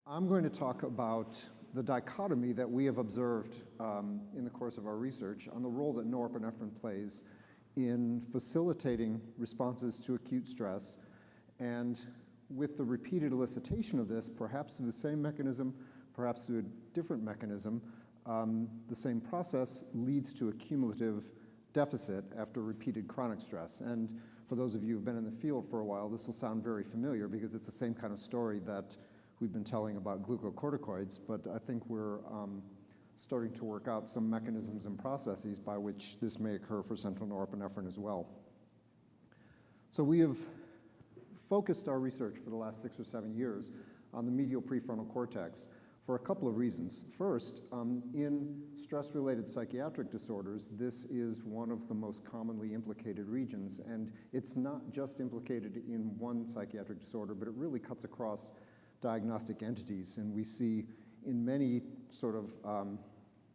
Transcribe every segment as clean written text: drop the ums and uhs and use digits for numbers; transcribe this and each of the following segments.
I'm going to talk about the dichotomy that we have observed in the course of our research on the role that norepinephrine plays in facilitating responses to acute stress, and with the repeated elicitation of this, perhaps through the same mechanism, perhaps through a different mechanism, the same process leads to a cumulative deficit after repeated chronic stress. And for those of you who've been in the field for a while, this will sound very familiar because it's the same kind of story that we've been telling about glucocorticoids, but I think we're starting to work out some mechanisms and processes by which this may occur for central norepinephrine as well. So we have focused our research for the last 6 or 7 years on the medial prefrontal cortex for a couple of reasons. First, in stress-related psychiatric disorders, this is one of the most commonly implicated regions, and it's not just implicated in one psychiatric disorder, but it really cuts across diagnostic entities, and we see in many sort of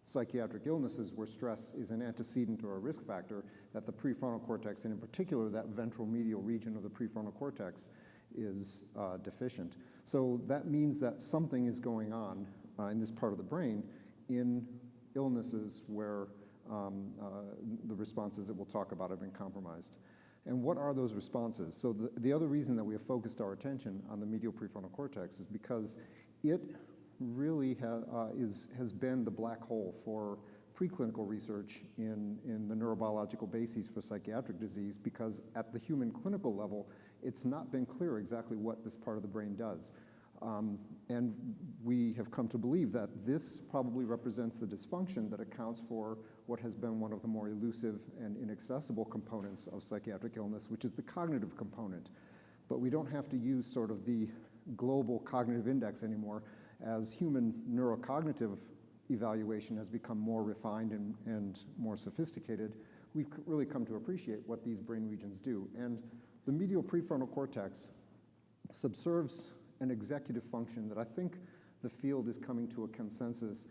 psychiatric illnesses where stress is an antecedent or a risk factor that the prefrontal cortex, and in particular that ventral medial region of the prefrontal cortex, is deficient. So that means that something is going on in this part of the brain in illnesses where the responses that we'll talk about have been compromised. And what are those responses? So the other reason that we have focused our attention on the medial prefrontal cortex is because it really has been the black hole for preclinical research in the neurobiological bases for psychiatric disease, because at the human clinical level, it's not been clear exactly what this part of the brain does. And we have come to believe that this probably represents the dysfunction that accounts for what has been one of the more elusive and inaccessible components of psychiatric illness, which is the cognitive component. But we don't have to use sort of the global cognitive index anymore, as human neurocognitive evaluation has become more refined and more sophisticated. We've really come to appreciate what these brain regions do. And the medial prefrontal cortex subserves an executive function that I think the field is coming to a consensus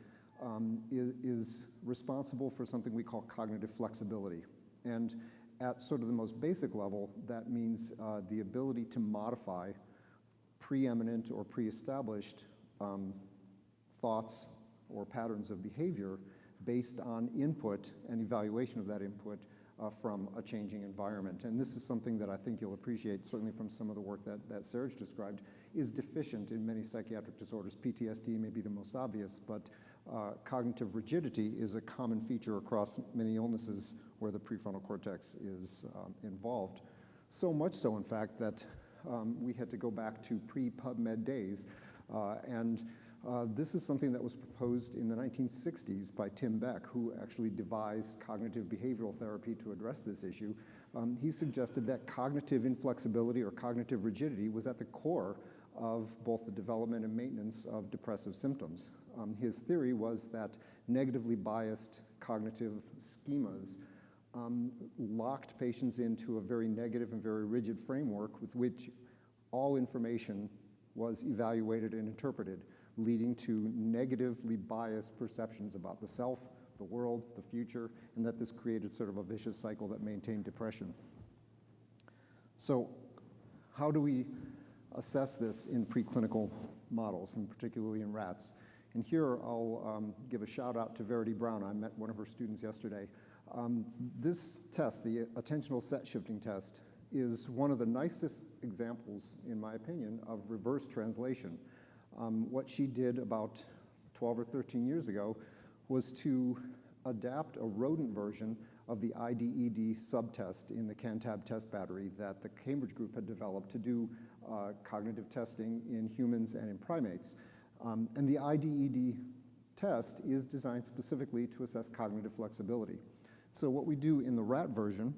is responsible for something we call cognitive flexibility. And at sort of the most basic level, that means the ability to modify preeminent or pre-established thoughts or patterns of behavior based on input and evaluation of that input from a changing environment. And this is something that I think you'll appreciate, certainly from some of the work that Serge described, is deficient in many psychiatric disorders. PTSD may be the most obvious, but cognitive rigidity is a common feature across many illnesses where the prefrontal cortex is involved. So much so, in fact, that we had to go back to pre-PubMed days, and this is something that was proposed in the 1960s by Tim Beck, who actually devised cognitive behavioral therapy to address this issue. He suggested that cognitive inflexibility or cognitive rigidity was at the core of both the development and maintenance of depressive symptoms. His theory was that negatively biased cognitive schemas locked patients into a very negative and very rigid framework with which all information was evaluated and interpreted, leading to negatively biased perceptions about the self, the world, the future, and that this created sort of a vicious cycle that maintained depression. So how do we assess this in preclinical models, and particularly in rats? And here I'll give a shout out to Verity Brown. I met one of her students yesterday. This test, the attentional set shifting test, is one of the nicest examples, in my opinion, of reverse translation. What she did about 12 or 13 years ago was to adapt a rodent version of the IDED subtest in the CANTAB test battery that the Cambridge group had developed to do cognitive testing in humans and in primates. And the IDED test is designed specifically to assess cognitive flexibility. So what we do in the rat version,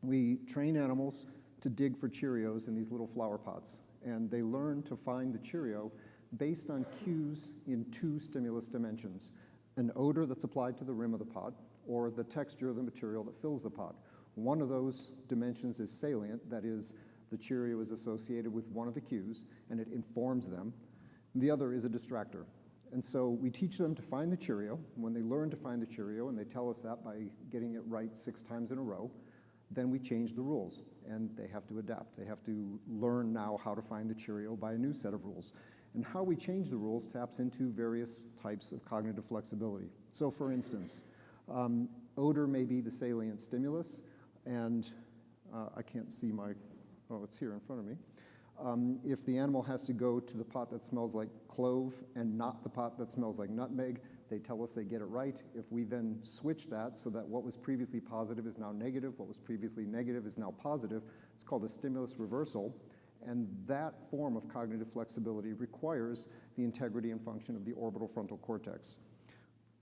we train animals to dig for Cheerios in these little flower pots, and they learn to find the Cheerio based on cues in 2 stimulus dimensions: an odor that's applied to the rim of the pot, or the texture of the material that fills the pot. One of those dimensions is salient, that is, the Cheerio is associated with one of the cues, and it informs them. The other is a distractor. And so we teach them to find the Cheerio. When they learn to find the Cheerio, and they tell us that by getting it right 6 times in a row, then we change the rules, and they have to adapt. They have to learn now how to find the Cheerio by a new set of rules. And how we change the rules taps into various types of cognitive flexibility. So for instance, odor may be the salient stimulus, and I can't see my, oh, it's here in front of me. If the animal has to go to the pot that smells like clove and not the pot that smells like nutmeg, they tell us they get it right. If we then switch that so that what was previously positive is now negative, what was previously negative is now positive, it's called a stimulus reversal. And that form of cognitive flexibility requires the integrity and function of the orbital frontal cortex.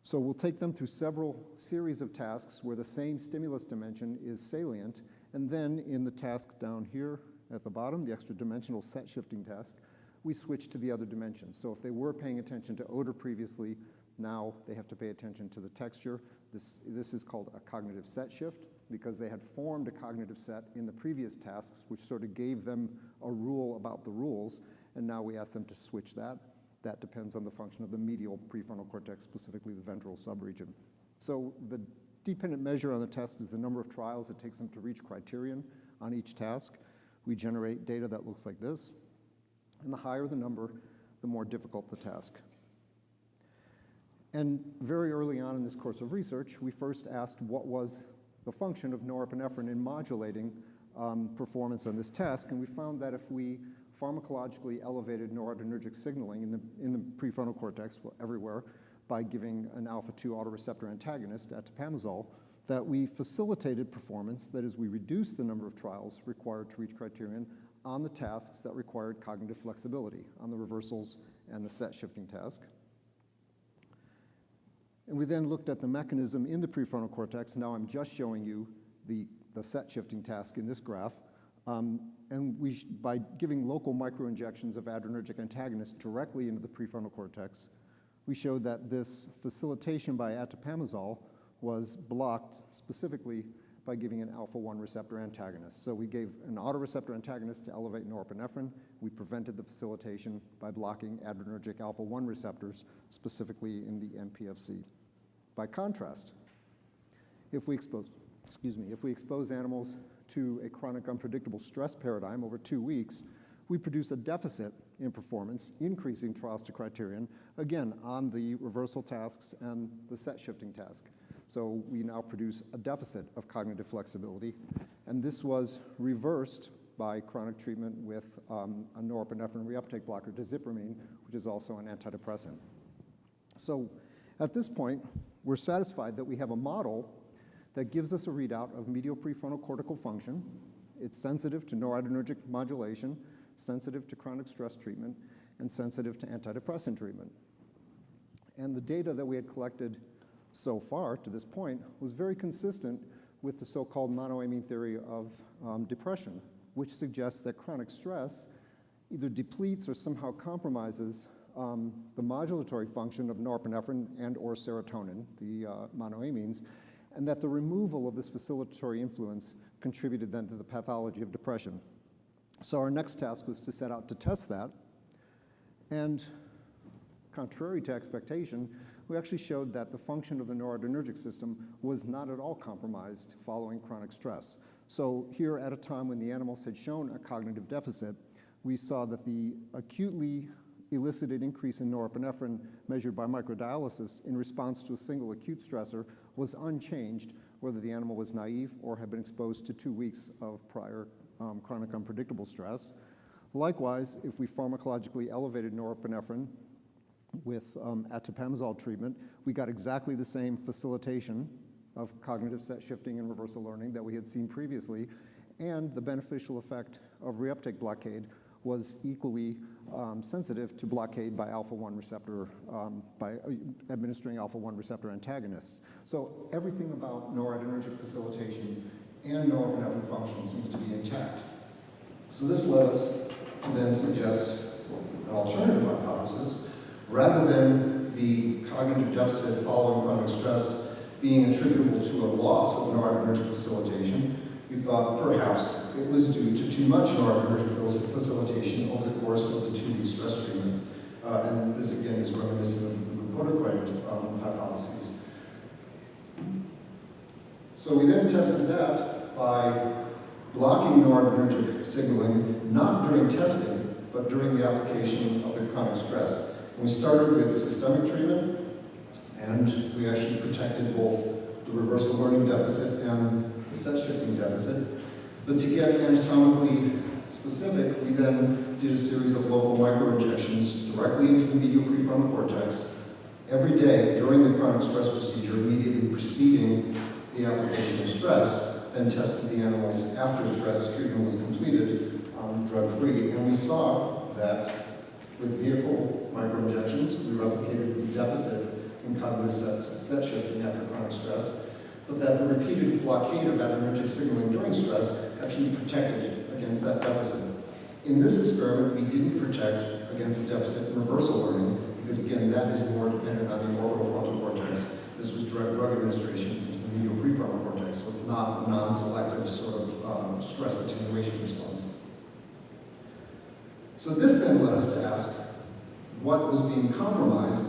So we'll take them through several series of tasks where the same stimulus dimension is salient, and then in the task down here at the bottom, the extra dimensional set shifting task, we switch to the other dimensions. So if they were paying attention to odor previously, now they have to pay attention to the texture. This is called a cognitive set shift because they had formed a cognitive set in the previous tasks, which sort of gave them a rule about the rules, and now we ask them to switch that. That depends on the function of the medial prefrontal cortex, specifically the ventral subregion. So the dependent measure on the test is the number of trials it takes them to reach criterion on each task. We generate data that looks like this, and the higher the number, the more difficult the task. And very early on in this course of research, we first asked what was the function of norepinephrine in modulating performance on this task, and we found that if we pharmacologically elevated noradrenergic signaling in the prefrontal cortex, well, everywhere, by giving an alpha-2 autoreceptor antagonist, atipamezole, that we facilitated performance, that is, we reduced the number of trials required to reach criterion on the tasks that required cognitive flexibility, on the reversals and the set shifting task. And we then looked at the mechanism in the prefrontal cortex. Now I'm just showing you the set shifting task in this graph. And by giving local microinjections of adrenergic antagonists directly into the prefrontal cortex, we showed that this facilitation by atipamezole was blocked specifically by giving an alpha-1 receptor antagonist. So we gave an autoreceptor antagonist to elevate norepinephrine. We prevented the facilitation by blocking adrenergic alpha-1 receptors, specifically in the MPFC. By contrast, if we expose animals to a chronic unpredictable stress paradigm over 2 weeks, we produce a deficit in performance, increasing trials to criterion, again, on the reversal tasks and the set shifting task. So we now produce a deficit of cognitive flexibility, and this was reversed by chronic treatment with a norepinephrine reuptake blocker, dizipramine, which is also an antidepressant. So at this point, we're satisfied that we have a model that gives us a readout of medial prefrontal cortical function. It's sensitive to noradrenergic modulation, sensitive to chronic stress treatment, and sensitive to antidepressant treatment. And the data that we had collected so far to this point was very consistent with the so-called monoamine theory of depression, which suggests that chronic stress either depletes or somehow compromises the modulatory function of norepinephrine and or serotonin, the monoamines, and that the removal of this facilitatory influence contributed then to the pathology of depression. So our next task was to set out to test that, and contrary to expectation, we actually showed that the function of the noradrenergic system was not at all compromised following chronic stress. So here, at a time when the animals had shown a cognitive deficit, we saw that the acutely elicited increase in norepinephrine measured by microdialysis in response to a single acute stressor was unchanged, whether the animal was naive or had been exposed to 2 weeks of prior chronic unpredictable stress. Likewise, if we pharmacologically elevated norepinephrine with atipamezole treatment, we got exactly the same facilitation of cognitive set shifting and reversal learning that we had seen previously, and the beneficial effect of reuptake blockade was equally sensitive to blockade by alpha-1 receptor, by administering alpha-1 receptor antagonists. So everything about noradrenergic facilitation and norepinephrine function seems to be intact. So this led us to then suggest an alternative hypothesis. Rather than the cognitive deficit following chronic stress being attributable to a loss of noradrenergic facilitation, we thought perhaps it was due to too much noradrenergic facilitation over the course of the 2-week stress treatment. And this again is reminiscent of the glucocorticoid hypotheses. So we then tested that by blocking noradrenergic signaling, not during testing, but during the application of the chronic stress. And we started with systemic treatment, and we actually protected both the reversal learning deficit and the set shifting deficit. But to get anatomically specific, we then did a series of local microinjections directly into the medial prefrontal cortex every day during the chronic stress procedure, immediately preceding the application of stress, then tested the animals after stress treatment was completed, drug-free. And we saw that with vehicle microinjections, we replicated the deficit in cognitive set shifting after chronic stress, but that the repeated blockade of adrenergic signaling during stress actually protected against that deficit. In this experiment, we didn't protect against the deficit in reversal learning, because again, that is more dependent on the orbital frontal cortex. This was direct drug administration into the medial prefrontal cortex, so it's not a non-selective sort of stress attenuation response. So this then led us to ask, what was being compromised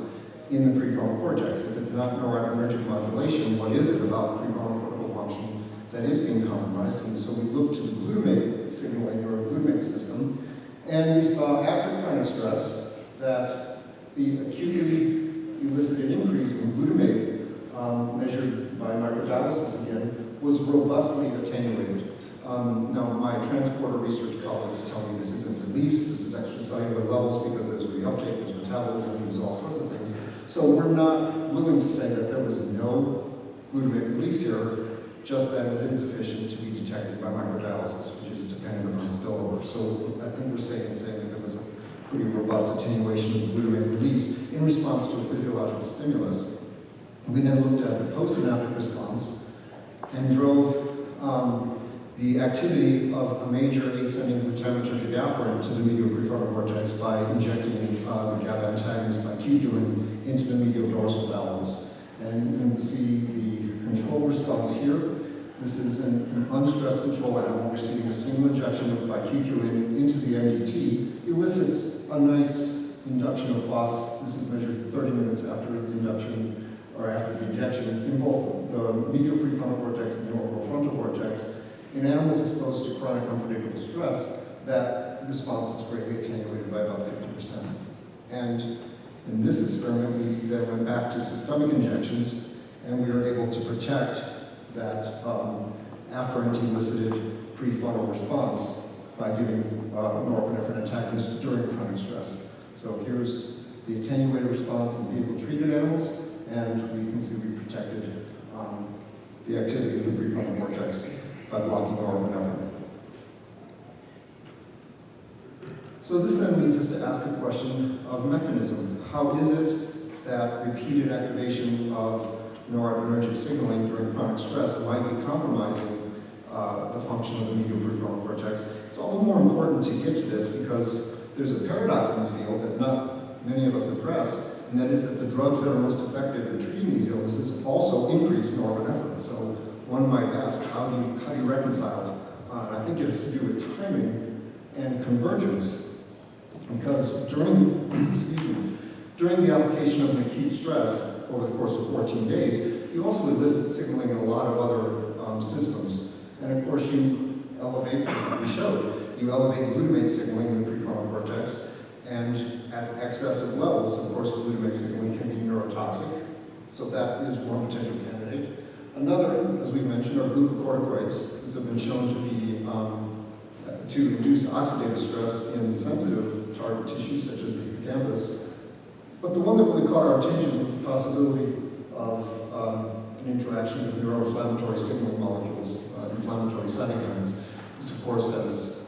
in the prefrontal cortex? If it's not noradrenergic modulation, what is it about prefrontal cortical function that is being compromised? And so we looked to the glutamate signaling or glutamate system, and we saw after chronic stress that the acutely elicited increase in glutamate, measured by microdialysis again, was robustly attenuated. Now, my transporter research colleagues tell me this isn't release, this is extracellular levels because there's reuptake, there's metabolism, there's all sorts of things. So we're not willing to say that there was no glutamate release here, just that it was insufficient to be detected by microdialysis, which is dependent on spillover. So I think we're saying that there was a pretty robust attenuation of glutamate release in response to a physiological stimulus. We then looked at the postsynaptic response and drove the activity of a major ascending glutamatergic afferent to the medial prefrontal cortex by injecting the GABA antagonist by Q-Dulin into the medial dorsal valgus. And you can see the control response here. This is an unstressed control animal receiving a single injection of bicuculin into the MDT. Elicits a nice induction of FOS. This is measured 30 minutes after the induction, or after the injection, in both the medial prefrontal cortex and the orbital frontal cortex. In animals exposed to chronic unpredictable stress, that response is greatly attenuated by about 50%. And in this experiment, we then went back to systemic injections, and we were able to protect that afferent-elicited prefrontal response by giving norepinephrine antagonist during chronic stress. So here's the attenuated response in vehicle-treated animals, and we can see we protected the activity of the prefrontal cortex by blocking norepinephrine. So this then leads us to ask a question of mechanism. How is it that repeated activation of noradrenergic signaling during chronic stress might be compromising the function of the medial prefrontal cortex? It's all the more important to get to this because there's a paradox in the field that not many of us address, and that is that the drugs that are most effective in treating these illnesses also increase norepinephrine. So one might ask, how do you reconcile? I think it has to do with timing and convergence, because during the application of an acute stress over the course of 14 days, you also elicit signaling in a lot of other systems. And of course, you elevate, we showed, you elevate glutamate signaling in the prefrontal cortex, and at excessive levels, of course, glutamate signaling can be neurotoxic. So that is one potential candidate. Another, as we've mentioned, are glucocorticoids, which have been shown to be to induce oxidative stress in sensitive target tissues such as the hippocampus. But the one that really caught our attention was the possibility of an interaction with neuroinflammatory signaling molecules, inflammatory cytokines. This, of course, has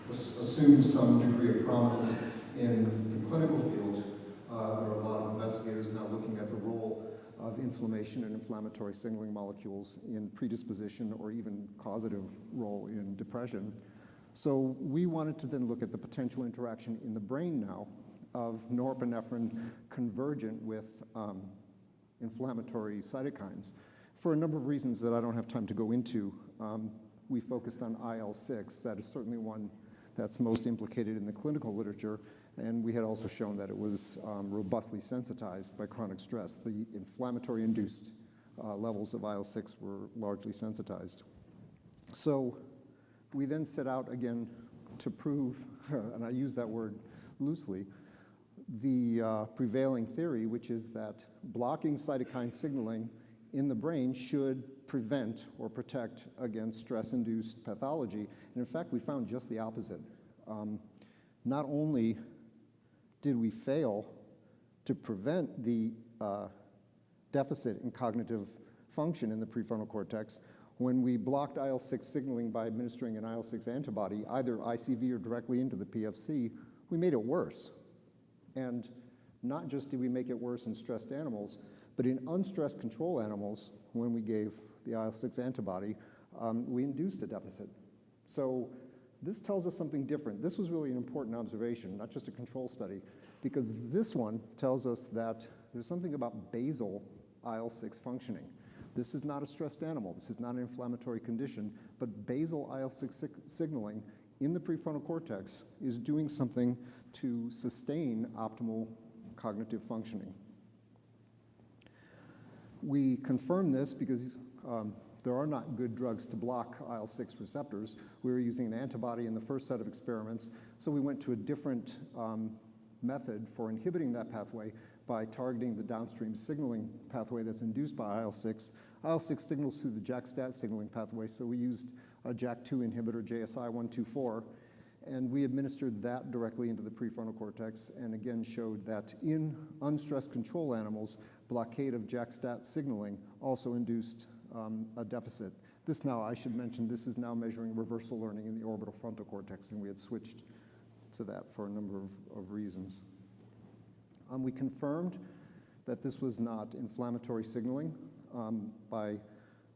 assumed some degree of prominence in the clinical field. There are a lot of investigators now looking at the role of inflammation and inflammatory signaling molecules in predisposition or even causative role in depression. So we wanted to then look at the potential interaction in the brain now of norepinephrine convergent with inflammatory cytokines. For a number of reasons that I don't have time to go into, we focused on IL-6. That is certainly one that's most implicated in the clinical literature, and we had also shown that it was robustly sensitized by chronic stress. The inflammatory-induced levels of IL-6 were largely sensitized. So we then set out again to prove and I use that word loosely, the prevailing theory, which is that blocking cytokine signaling in the brain should prevent or protect against stress-induced pathology. And in fact, we found just the opposite. Not only did we fail to prevent the deficit in cognitive function in the prefrontal cortex, when we blocked IL-6 signaling by administering an IL-6 antibody, either ICV or directly into the PFC, we made it worse. And not just did we make it worse in stressed animals, but in unstressed control animals, when we gave the IL-6 antibody, we induced a deficit. So this tells us something different. This was really an important observation, not just a control study, because this one tells us that there's something about basal IL-6 functioning. This is not a stressed animal. This is not an inflammatory condition, but basal IL-6 signaling in the prefrontal cortex is doing something to sustain optimal cognitive functioning. We confirm this because there are not good drugs to block IL-6 receptors. We were using an antibody in the first set of experiments, so we went to a different method for inhibiting that pathway by targeting the downstream signaling pathway that's induced by IL-6. IL-6 signals through the JAK-STAT signaling pathway, so we used a JAK2 inhibitor, JSI-124, and we administered that directly into the prefrontal cortex, and again showed that in unstressed control animals, blockade of JAK-STAT signaling also induced a deficit. This now, I should mention, this is now measuring reversal learning in the orbital frontal cortex, and we had switched to that for a number of reasons. We confirmed that this was not inflammatory signaling by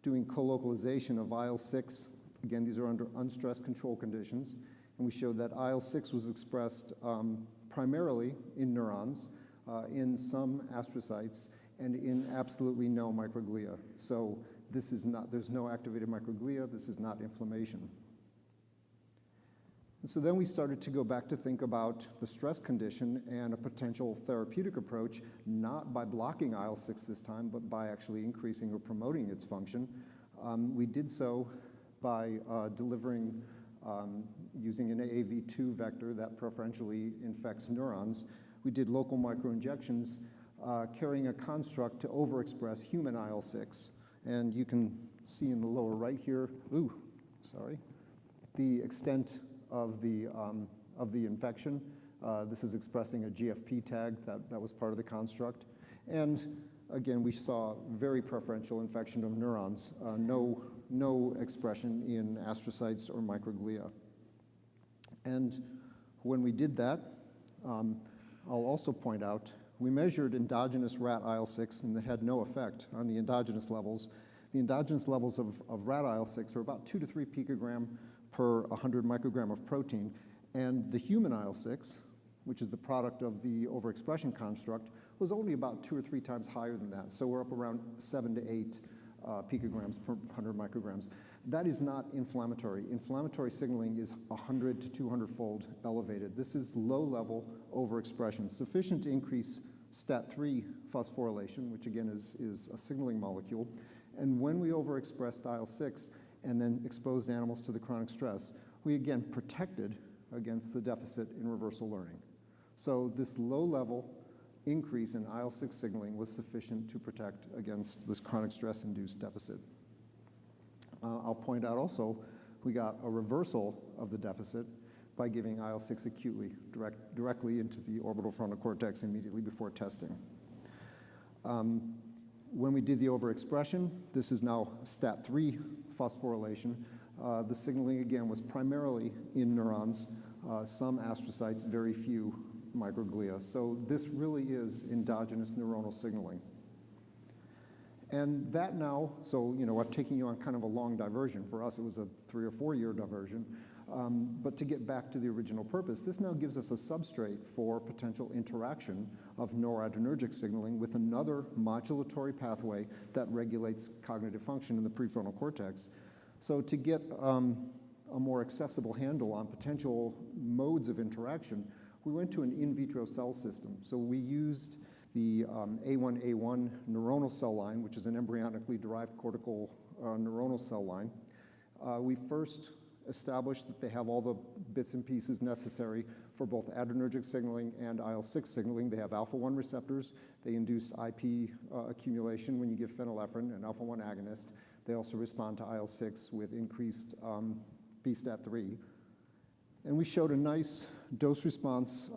doing co-localization of IL-6. Again, these are under unstressed control conditions. And we showed that IL-6 was expressed primarily in neurons, in some astrocytes, and in absolutely no microglia. So this is not, there's no activated microglia, this is not inflammation. And so then we started to go back to think about the stress condition and a potential therapeutic approach, not by blocking IL-6 this time, but by actually increasing or promoting its function. We did so by delivering, using an AAV2 vector that preferentially infects neurons. We did local microinjections carrying a construct to overexpress human IL-6. And you can see in the lower right here, the extent of the infection. This is expressing a GFP tag that was part of the construct. And again, we saw very preferential infection of neurons, no expression in astrocytes or microglia. And when we did that, I'll also point out, we measured endogenous rat IL-6 and it had no effect on the endogenous levels. The endogenous levels of rat IL-6 are about 2 to 3 picogram per 100 microgram of protein. And the human IL-6, which is the product of the overexpression construct, was only about 2 or 3 times higher than that. So we're up around 7 to 8 picograms per 100 micrograms. That is not inflammatory. Inflammatory signaling is 100 to 200-fold elevated. This is low-level overexpression, sufficient to increase STAT3 phosphorylation, which again is a signaling molecule. And when we overexpressed IL-6 and then exposed animals to the chronic stress, we again protected against the deficit in reversal learning. So this low-level increase in IL-6 signaling was sufficient to protect against this chronic stress-induced deficit. I'll point out also, we got a reversal of the deficit by giving IL-6 acutely, directly into the orbital frontal cortex immediately before testing. When we did the overexpression, this is now STAT3 phosphorylation. The signaling, again, was primarily in neurons, some astrocytes, very few microglia. So this really is endogenous neuronal signaling. And that now, so, I'm taking you on kind of a long diversion. For us, it was a 3 or 4 year diversion. But to get back to the original purpose, this now gives us a substrate for potential interaction of noradrenergic signaling with another modulatory pathway that regulates cognitive function in the prefrontal cortex. So to get a more accessible handle on potential modes of interaction, we went to an in vitro cell system. So we used the A1A1 neuronal cell line, which is an embryonically derived cortical neuronal cell line. We first established that they have all the bits and pieces necessary for both adrenergic signaling and IL-6 signaling. They have alpha-1 receptors. They induce IP accumulation when you give phenylephrine, an alpha-1 agonist. They also respond to IL-6 with increased BSTAT3. And we showed a nice dose-response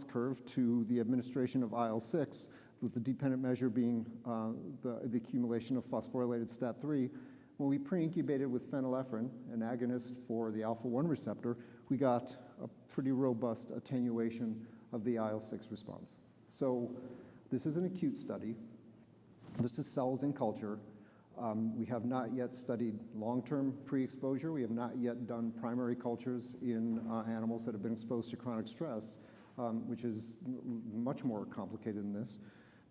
curve to the administration of IL-6, with the dependent measure being the accumulation of phosphorylated STAT3. When we pre-incubated with phenylephrine, an agonist for the alpha-1 receptor, we got a pretty robust attenuation of the IL-6 response. So this is an acute study. This is cells in culture. We have not yet studied long-term pre-exposure. We have not yet done primary cultures in animals that have been exposed to chronic stress, which is much more complicated than this.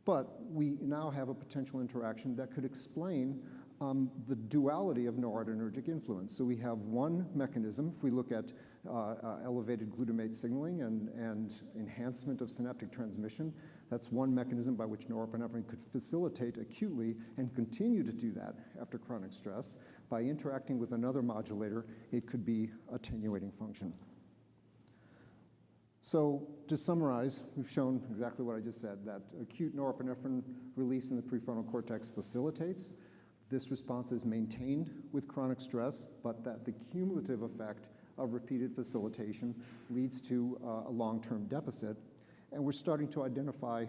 But we now have a potential interaction that could explain the duality of noradrenergic influence. So we have one mechanism. If we look at elevated glutamate signaling and enhancement of synaptic transmission, that's one mechanism by which norepinephrine could facilitate acutely and continue to do that after chronic stress. By interacting with another modulator, it could be attenuating function. So to summarize, we've shown exactly what I just said, that acute norepinephrine release in the prefrontal cortex facilitates. This response is maintained with chronic stress, but that the cumulative effect of repeated facilitation leads to a long-term deficit. And we're starting to identify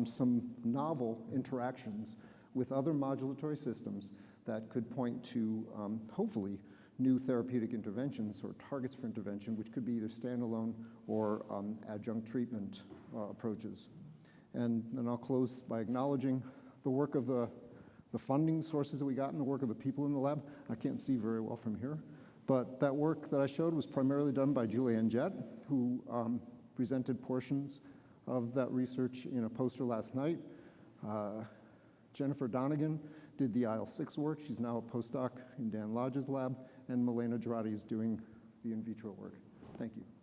some novel interactions with other modulatory systems that could point to, hopefully, new therapeutic interventions or targets for intervention, which could be either standalone or adjunct treatment approaches. And then I'll close by acknowledging the work of the funding sources that we got and the work of the people in the lab. I can't see very well from here, but that work that I showed was primarily done by Julianne Jett, who presented portions of that research in a poster last night. Jennifer Donegan did the IL-6 work. She's now a postdoc in Dan Lodge's lab, and Milena Girardi is doing the in vitro work. Thank you.